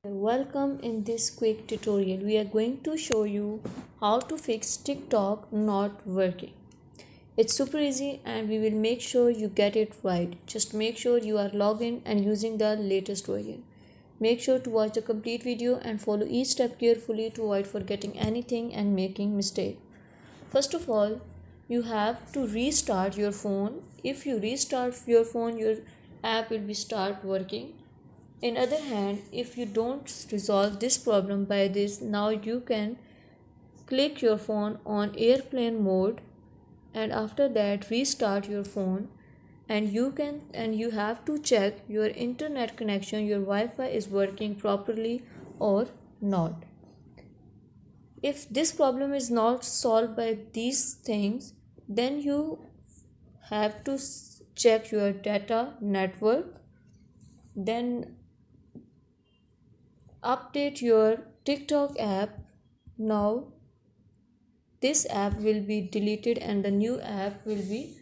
Welcome. In this quick tutorial we are going to show you how to fix TikTok not working. It's super easy and we will make sure you get it right. Just make sure you are logged in and using the latest version. Make sure to watch the complete video and follow each step carefully to avoid forgetting anything and making mistake. First of all, you have to restart your phone. If you restart your phone, your app will be start working. In other hand, if you don't resolve this problem by this, now you can click your phone on airplane mode and after that restart your phone, and you have to check your internet connection, your Wi-Fi is working properly or not. If this problem is not solved by these things, then you have to check your data network, then update your TikTok app. Now this app will be deleted and the new app will be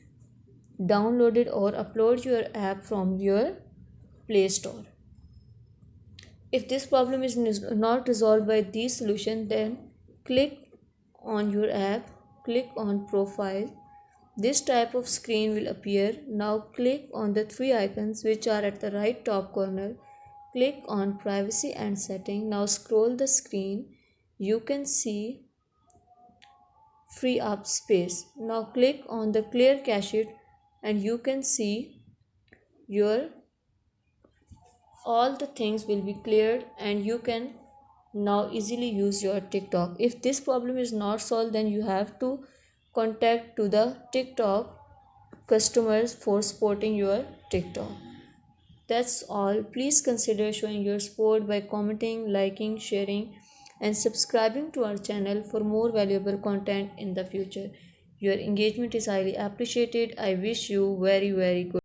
downloaded, or upload your app from your Play Store. If this problem is not resolved by this solution, then click on your app, click on profile. This type of screen will appear. Now click on the three icons which are at the right top corner. Click on privacy and setting. Now scroll the screen. You can see free up space. Now click on the clear cache and you can see your all the things will be cleared and you can now easily use your TikTok. If this problem is not solved, then you have to contact to the TikTok customers for supporting your TikTok. That's all. Please consider showing your support by commenting, liking, sharing, and subscribing to our channel for more valuable content in the future. Your engagement is highly appreciated. I wish you very good.